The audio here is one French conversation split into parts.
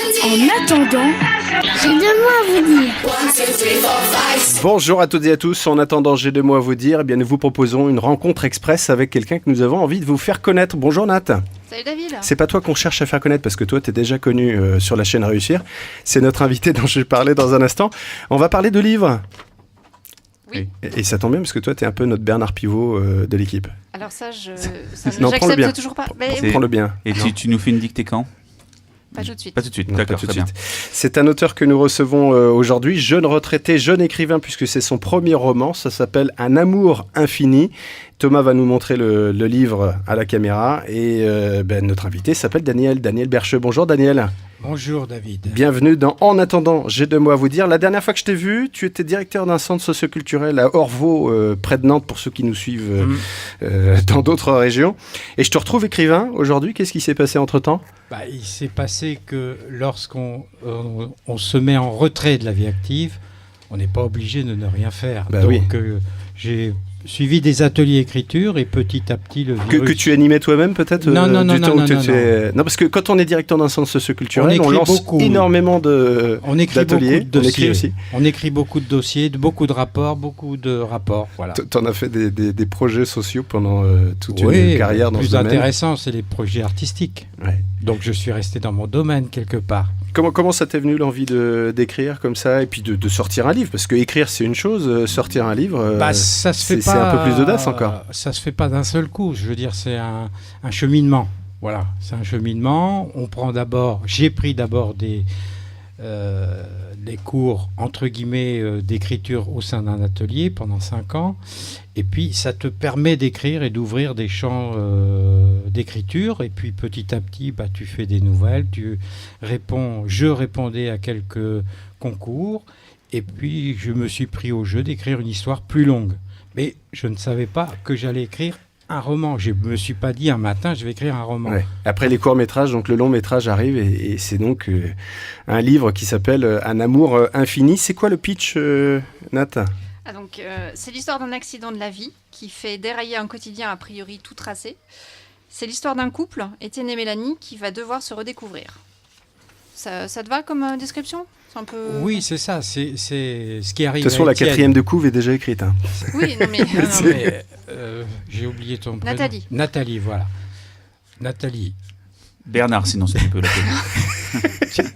En attendant, j'ai 2 mots à vous dire. Bonjour à toutes et à tous. En attendant, j'ai 2 mots à vous dire. Eh bien, nous vous proposons une rencontre express avec quelqu'un que nous avons envie de vous faire connaître. Bonjour Nat. Salut David. C'est pas toi qu'on cherche à faire connaître parce que toi, t'es déjà connu sur la chaîne Réussir. C'est notre invité dont je vais parler dans un instant. On va parler de livres. Oui. Et ça tombe bien parce que toi, t'es un peu notre Bernard Pivot de l'équipe. Alors ça, Non, prends-le bien. j'accepte toujours pas. Mais Prends-le bien. Et tu nous fais une dictée quand ? pas tout de suite. Pas tout de suite, Non, d'accord, pas tout de très bien. suite. C'est un auteur que nous recevons aujourd'hui, jeune retraité, jeune écrivain, puisque c'est son premier roman. Ça s'appelle Un amour infini. Thomas va nous montrer le livre à la caméra. Et notre invité s'appelle Daniel Bercheux. Bonjour Daniel. Bonjour David. Bienvenue dans En attendant, j'ai 2 mots à vous dire. La dernière fois que je t'ai vu, tu étais directeur d'un centre socioculturel à Orvaux, près de Nantes, pour ceux qui nous suivent dans d'autres régions. Et je te retrouve écrivain aujourd'hui. Qu'est-ce qui s'est passé entre-temps ? Il s'est passé que lorsqu'on on se met en retrait de la vie active, on n'est pas obligé de ne rien faire. Donc j'ai suivi des ateliers écriture et petit à petit le virus... Que tu animais toi-même peut-être Non, parce que quand on est directeur d'un centre socioculturel, on lance énormément on écrit d'ateliers. Beaucoup de dossiers. On écrit aussi. On écrit beaucoup de dossiers, beaucoup de rapports, voilà. T'en as fait des projets sociaux pendant toute une carrière dans ce domaine. Le plus intéressant, c'est les projets artistiques. Ouais. Donc je suis resté dans mon domaine quelque part. Comment ça t'est venu l'envie d'écrire comme ça et puis de sortir un livre ? Parce que écrire c'est une chose, sortir un livre ça se fait c'est un peu plus d'audace encore. Ça se fait pas d'un seul coup, je veux dire c'est un cheminement. Voilà, c'est un cheminement. J'ai pris d'abord des cours entre guillemets d'écriture au sein d'un atelier pendant 5 ans. Et puis, ça te permet d'écrire et d'ouvrir des champs d'écriture. Et puis, petit à petit, tu fais des nouvelles. Je répondais à quelques concours. Et puis, je me suis pris au jeu d'écrire une histoire plus longue. Mais je ne savais pas que j'allais écrire un roman. Je ne me suis pas dit un matin, je vais écrire un roman. Ouais. Après les courts-métrages, donc le long-métrage arrive. Et c'est donc un livre qui s'appelle Un amour infini. C'est quoi le pitch, Nat ? C'est l'histoire d'un accident de la vie qui fait dérailler un quotidien a priori tout tracé. C'est l'histoire d'un couple, Étienne et Mélanie, qui va devoir se redécouvrir. Ça te va comme description ? C'est un peu... Oui, c'est ça, c'est ce qui arrive. De toute façon, la 4e de couve est déjà écrite. Hein. Oui, non mais... j'ai oublié ton prénom. Nathalie, voilà. Nathalie. Bernard, sinon c'est un peu la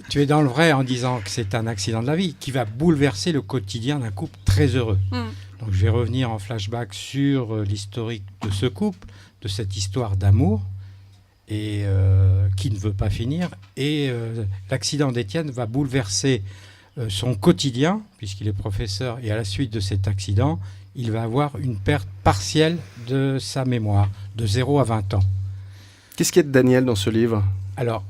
tu es dans le vrai en disant que c'est un accident de la vie qui va bouleverser le quotidien d'un couple très heureux. Donc je vais revenir en flashback sur l'historique de ce couple, de cette histoire d'amour et qui ne veut pas finir. Et l'accident d'Étienne va bouleverser son quotidien puisqu'il est professeur et à la suite de cet accident, il va avoir une perte partielle de sa mémoire de 0 à 20 ans. Qu'est-ce qu'il y a de Daniel dans ce livre ? Alors,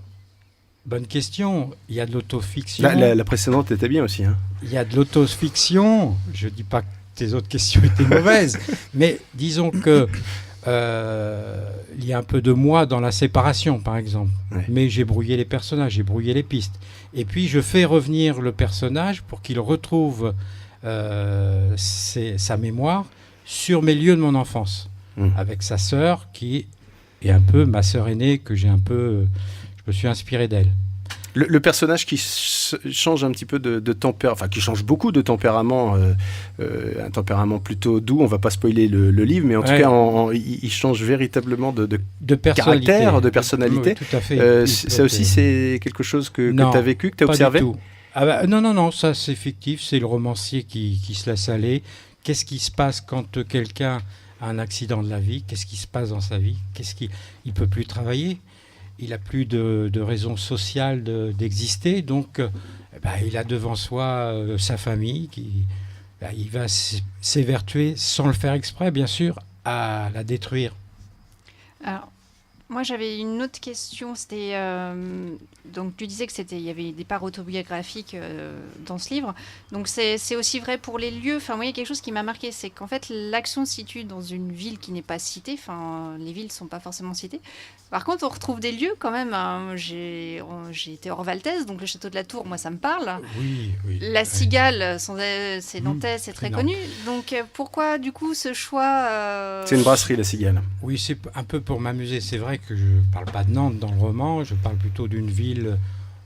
bonne question. Il y a de l'autofiction. La précédente était bien aussi. Hein. Il y a de l'autofiction. Je ne dis pas que tes autres questions étaient mauvaises, mais disons que il y a un peu de moi dans la séparation, par exemple. Ouais. Mais j'ai brouillé les personnages, j'ai brouillé les pistes. Et puis, je fais revenir le personnage pour qu'il retrouve sa mémoire sur mes lieux de mon enfance, avec sa sœur qui est un peu ma sœur aînée que je me suis inspiré d'elle. Le personnage qui change un petit peu de tempérament, enfin qui change beaucoup de tempérament, un tempérament plutôt doux, on va pas spoiler le livre, mais en tout cas il change véritablement de caractère, de personnalité. Oui, tout à fait. Ça aussi c'est quelque chose que tu as vécu, que tu as observé ? Du tout. Non, ça c'est fictif, c'est le romancier qui se laisse aller. Qu'est-ce qui se passe quand quelqu'un a un accident de la vie ? Qu'est-ce qui se passe dans sa vie ? Il peut plus travailler ? Il n'a plus de raison sociale d'exister, donc il a devant soi sa famille, il va s'évertuer, sans le faire exprès, bien sûr, à la détruire. Alors, moi j'avais une autre question, c'était, donc tu disais qu'il y avait des parts autobiographiques dans ce livre, donc c'est aussi vrai pour les lieux. Enfin, moi il y a quelque chose qui m'a marqué, c'est qu'en fait l'action se situe dans une ville qui n'est pas citée, enfin les villes ne sont pas forcément citées. Par contre, on retrouve des lieux quand même. Hein. J'ai été hors Valtès, donc le château de la Tour, moi ça me parle. Oui. La Cigale, c'est nantais, c'est très connu. Donc pourquoi du coup ce choix C'est une brasserie, la Cigale. Oui, c'est un peu pour m'amuser. C'est vrai que je ne parle pas de Nantes dans le roman, je parle plutôt d'une ville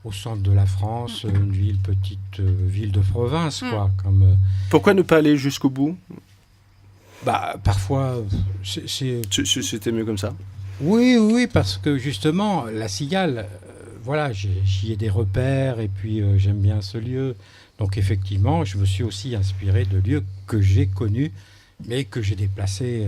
au centre de la France, une petite ville de province, quoi. Pourquoi ne pas aller jusqu'au bout ? Parfois, C'était mieux comme ça ? Oui, parce que justement, la Cigale, voilà, j'y ai des repères et puis j'aime bien ce lieu. Donc effectivement, je me suis aussi inspiré de lieux que j'ai connus, mais que j'ai déplacés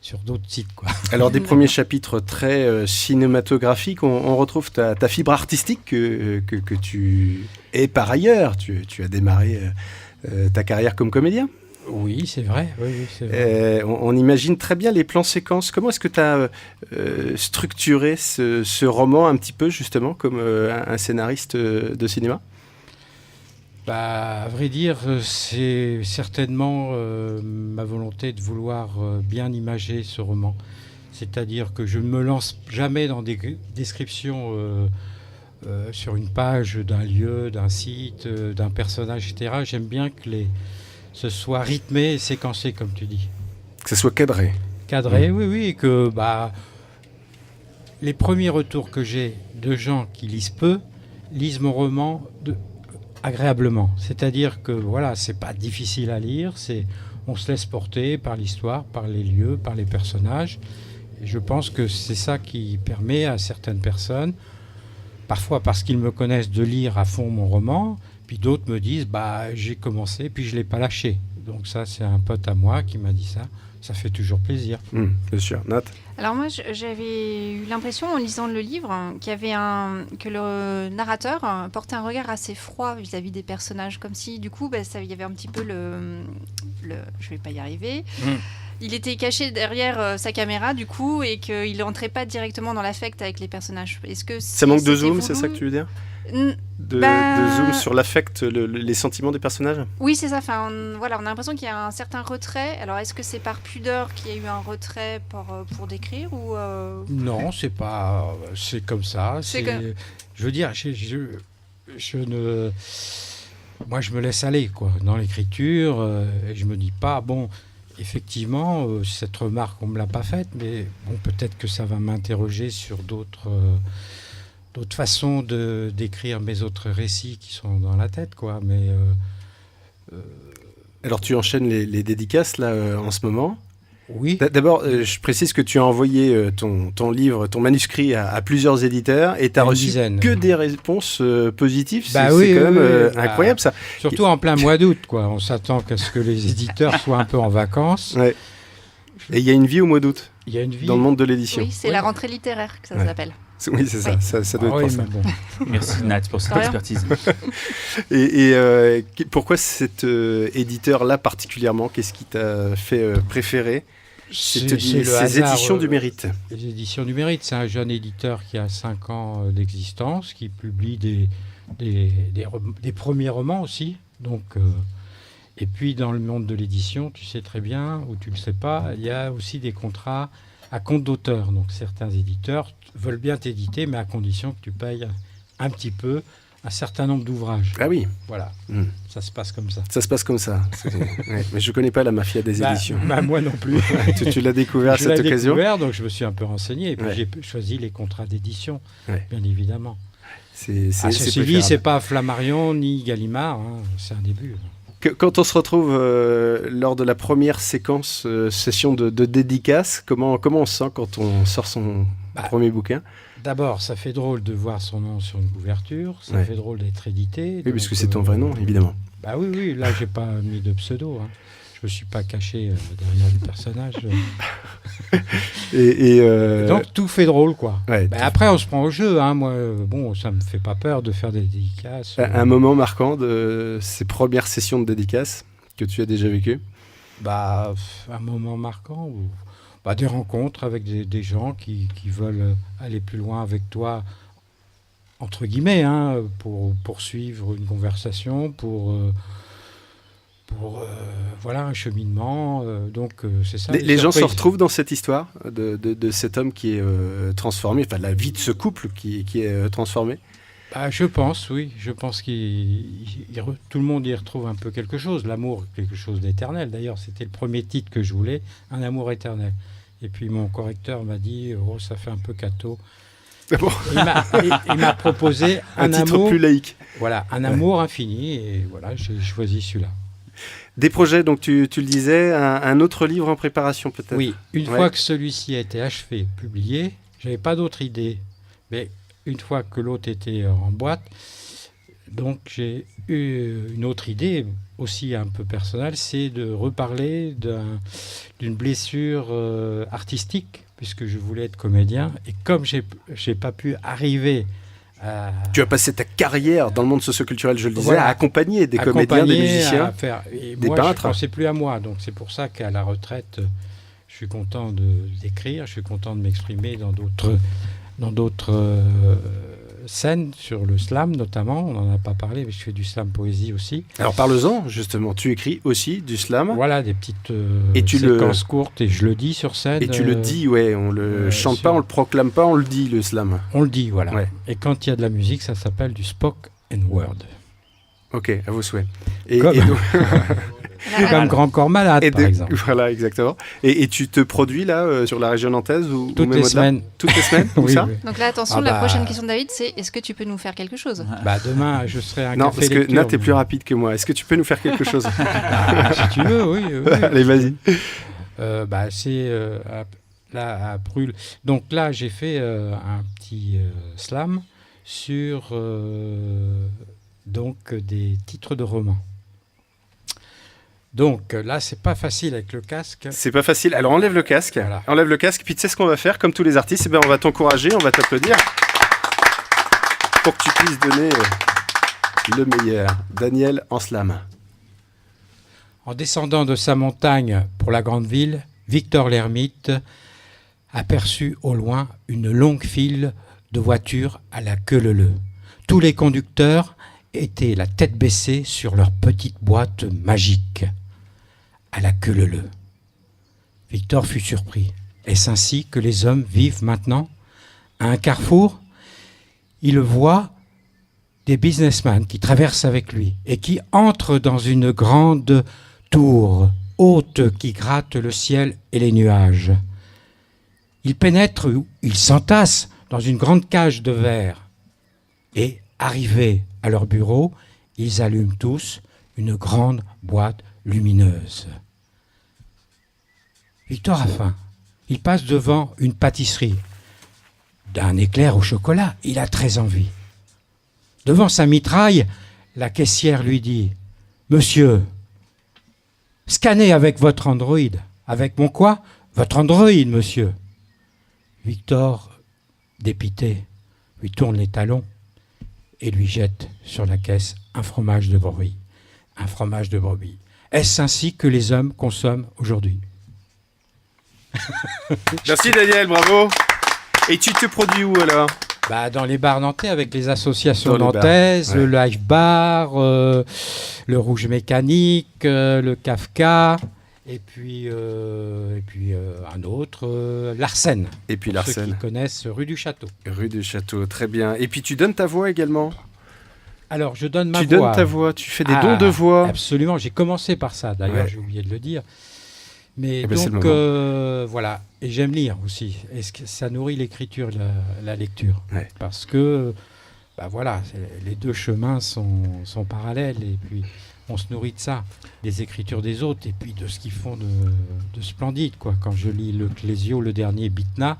sur d'autres sites, quoi. Alors, des premiers chapitres très cinématographiques, on retrouve ta fibre artistique que tu es par ailleurs. Tu as démarré ta carrière comme comédien. Oui, c'est vrai. Oui, c'est vrai. On imagine très bien les plans séquences. Comment est-ce que tu as structuré ce roman un petit peu, justement, comme un scénariste de cinéma ? À vrai dire, c'est certainement ma volonté de vouloir bien imager ce roman. C'est-à-dire que je ne me lance jamais dans des descriptions sur une page d'un lieu, d'un site, d'un personnage, etc. J'aime bien que ce soit rythmé et séquencé, comme tu dis. Que ce soit cadré. Cadré, oui, et que les premiers retours que j'ai de gens qui lisent peu, lisent mon roman agréablement. C'est-à-dire que voilà, c'est pas difficile à lire, on se laisse porter par l'histoire, par les lieux, par les personnages. Et je pense que c'est ça qui permet à certaines personnes, parfois parce qu'ils me connaissent, de lire à fond mon roman, puis d'autres me disent j'ai commencé puis je l'ai pas lâché. Donc ça, c'est un pote à moi qui m'a dit ça. Ça fait toujours plaisir. Bien sûr. Nat ? Alors moi, j'avais eu l'impression en lisant le livre que le narrateur portait un regard assez froid vis-à-vis des personnages, comme si du coup, il y avait un petit peu je vais pas y arriver. Il était caché derrière sa caméra du coup et qu'il n'entrait pas directement dans l'affect avec les personnages. Est-ce que ça manque de zoom, voulu c'est ça que tu veux dire ? De zoom sur l'affect, les sentiments des personnages ? Oui, c'est ça. Enfin, on a l'impression qu'il y a un certain retrait. Alors, est-ce que c'est par pudeur qu'il y a eu un retrait pour décrire ou Non, c'est pas. C'est comme ça. Je veux dire, moi, je me laisse aller, quoi, dans l'écriture. Et je me dis pas, effectivement, cette remarque, on me l'a pas faite, mais peut-être que ça va m'interroger sur d'autres façons de d'écrire mes autres récits qui sont dans la tête, quoi. Mais alors tu enchaînes les dédicaces là en ce moment. Oui. D'abord, je précise que tu as envoyé ton livre, ton manuscrit à plusieurs éditeurs et tu as reçu que des réponses positives. C'est quand même incroyable ça. Surtout en plein mois d'août, quoi. On s'attend à ce que les éditeurs soient un peu en vacances. Ouais. Et il y a une vie au mois d'août. Il y a une vie dans le monde de l'édition. Oui, c'est la rentrée littéraire que ça s'appelle. Oui, c'est ça. Oui. Ça doit être pour ça. Merci Nat pour cette expertise. Et pourquoi cet éditeur-là particulièrement ? Qu'est-ce qui t'a fait préférer ces éditions du Mérite ? Les éditions du Mérite, c'est un jeune éditeur qui a 5 ans d'existence, qui publie des premiers romans aussi. Donc, et puis dans le monde de l'édition, tu sais très bien, ou tu ne le sais pas, il y a aussi des contrats à compte d'auteur. Donc certains éditeurs veulent bien t'éditer, mais à condition que tu payes un petit peu un certain nombre d'ouvrages. Ah oui. Voilà, ça se passe comme ça. Ça se passe comme ça. Ouais. Mais je ne connais pas la mafia des éditions. Moi non plus. Tu l'as découvert à cette occasion ? Je l'ai découvert, donc je me suis un peu renseigné. Et puis j'ai choisi les contrats d'édition, bien évidemment. Ceci dit, ce n'est pas Flammarion ni Gallimard, c'est un début. Quand on se retrouve lors de la première session de dédicace, comment on se sent quand on sort son premier bouquin ? D'abord, ça fait drôle de voir son nom sur une couverture, ça fait drôle d'être édité. Oui, parce que c'est ton vrai nom, évidemment. Oui, là, je n'ai pas mis de pseudo. Je ne me suis pas caché derrière le personnage. Donc, tout fait drôle, quoi. Ouais, après, on se prend au jeu. Moi, ça ne me fait pas peur de faire des dédicaces. Un moment marquant de ces premières sessions de dédicaces que tu as déjà vécues ? Un moment marquant des rencontres avec des gens qui veulent aller plus loin avec toi, entre guillemets, pour poursuivre une conversation, pour un cheminement. Donc, c'est ça. Les gens se retrouvent dans cette histoire de cet homme qui est transformé, enfin, la vie de ce couple qui est transformé. Je pense, oui. Je pense que tout le monde y retrouve un peu quelque chose. L'amour, quelque chose d'éternel. D'ailleurs, c'était le premier titre que je voulais, un amour éternel. Et puis mon correcteur m'a dit, ça fait un peu catho. Bon. Il m'a proposé un titre amour, plus laïque. voilà, un amour infini, et voilà, j'ai choisi celui-là. Des projets, donc tu le disais, un autre livre en préparation peut-être. Oui, une fois que celui-ci a été achevé, publié, j'avais pas d'autre idée, mais une fois que l'autre était en boîte, donc j'ai eu une autre idée aussi un peu personnelle, c'est de reparler d'une blessure artistique, puisque je voulais être comédien, et comme j'ai pas pu arriver à... Tu as passé ta carrière dans le monde socioculturel, je le disais, à accompagner des comédiens, des musiciens, des peintres. Je ne pensais plus à moi, donc c'est pour ça qu'à la retraite, je suis content d'écrire, je suis content de m'exprimer dans d'autres scènes, sur le slam notamment. On n'en a pas parlé, mais je fais du slam poésie aussi. Alors parle-en justement, tu écris aussi du slam. Voilà, des petites et séquences courtes, et je le dis sur scène. Et tu le dis, ouais, on le chante pas, on le proclame pas, on le dit, le slam. On le dit, voilà. Ouais. Et quand il y a de la musique, ça s'appelle du spoken word. Ok, à vos souhaits. Comme Grand Corps Malade, par exemple. Voilà, exactement. Et tu te produis là, sur la région nantaise ou toutes les semaines. Toutes les semaines, comme oui, ça oui. Donc là, attention, la prochaine question de David, c'est est-ce que tu peux nous faire quelque chose? Demain, je serai à un non, café parce que lecture, Nat est plus rapide que moi. Est-ce que tu peux nous faire quelque chose? Si tu veux, oui. Allez, vas-y. C'est là à Brûle. Donc là, j'ai fait un petit slam sur donc des titres de romans. Donc là, c'est pas facile avec le casque. C'est pas facile. Alors enlève le casque. Voilà. Enlève le casque. Puis tu sais ce qu'on va faire, comme tous les artistes, on va t'encourager, on va t'applaudir pour que tu puisses donner le meilleur. Daniel en slam. En descendant de sa montagne pour la grande ville, Victor l'ermite aperçut au loin une longue file de voitures à la queue leu-leu. Tous les conducteurs étaient la tête baissée sur leur petite boîte magique, à la queue leu-leu. Victor fut surpris. Est-ce ainsi que les hommes vivent maintenant? À un carrefour, il voit des businessmen qui traversent avec lui et qui entrent dans une grande tour haute qui gratte le ciel et les nuages. Ils pénètrent, ils s'entassent dans une grande cage de verre et, arrivés à leur bureau, ils allument tous une grande boîte lumineuse. Victor a faim. Il passe devant une pâtisserie. D'un éclair au chocolat, il a très envie. Devant sa mitraille, la caissière lui dit « Monsieur, scannez avec votre Android. » « Avec mon quoi ? Votre Android, monsieur. » Victor, dépité, lui tourne les talons et lui jette sur la caisse un fromage de brebis. Un fromage de brebis. Est-ce ainsi que les hommes consomment aujourd'hui? Merci Daniel, bravo. Et tu te produis où alors? Dans les bars nantais avec les associations nantaises, le Live Bar, le Rouge Mécanique, le Kafka, et puis un autre, l'Arsène. Et puis l'Arsène. Ceux qui connaissent rue du Château. Rue du Château, très bien. Et puis tu donnes ta voix également? Alors, je donne ma voix. Tu donnes ta voix, tu fais des dons de voix. Absolument, j'ai commencé par ça, d'ailleurs, j'ai oublié de le dire. Mais donc, voilà. Et j'aime lire aussi. Et ça nourrit l'écriture, la lecture. Ouais. Parce que, voilà, les deux chemins sont parallèles. Et puis, on se nourrit de ça, des écritures des autres, et puis de ce qu'ils font de splendide, quoi. Quand je lis le Clésio, le dernier Bitna,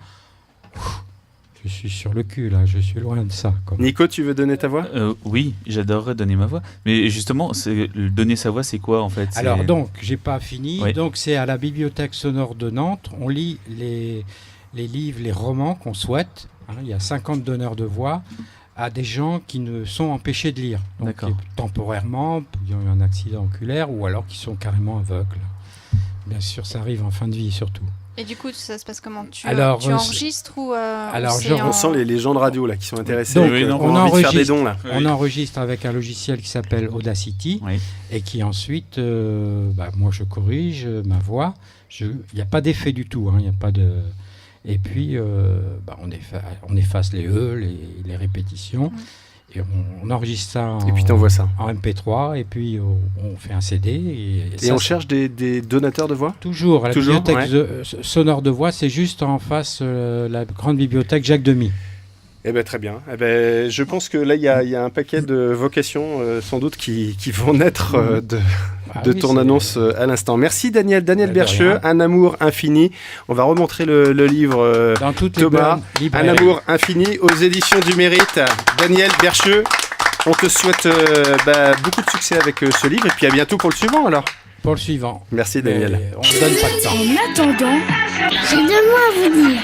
je suis sur le cul, là. Je suis loin de ça. Nico, tu veux donner ta voix? Oui, j'adorerais donner ma voix. Mais justement, donner sa voix, c'est quoi, en fait? Alors, donc, j'ai pas fini. Oui. Donc, c'est à la Bibliothèque sonore de Nantes. On lit les livres, les romans qu'on souhaite. Hein, il y a 50 donneurs de voix à des gens qui ne sont empêchés de lire. Donc, temporairement, il y a eu un accident oculaire, ou alors qui sont carrément aveugles. Bien sûr, ça arrive en fin de vie, surtout. Et du coup, ça se passe comment? Tu enregistres ou on sent les gens de radio là qui sont intéressés. Donc, on enregistre, faire des dons, là. On enregistre avec un logiciel qui s'appelle Audacity, et qui ensuite, moi je corrige ma voix. Il n'y a pas d'effet du tout, il n'y a pas de. Et puis on efface les les répétitions. Et on enregistre ça et puis t'envoies ça en MP3, et puis on fait un CD. Et on cherche des donateurs de voix? Toujours. La bibliothèque sonore de voix, c'est juste en face la grande bibliothèque Jacques Demy. Eh ben, très bien. Eh ben, je pense que là, il y a un paquet de vocations, sans doute, qui vont naître de ton annonce à l'instant. Merci, Daniel. Daniel Bercheux, Un amour infini. On va remontrer le livre, dans toutes Thomas, les Un amour infini, aux éditions du Mérite. Daniel Bercheux, on te souhaite beaucoup de succès avec ce livre. Et puis à bientôt pour le suivant, alors. Pour le suivant. Merci, Daniel. Mais on ne donne pas de temps. En attendant, j'ai deux mots à vous dire.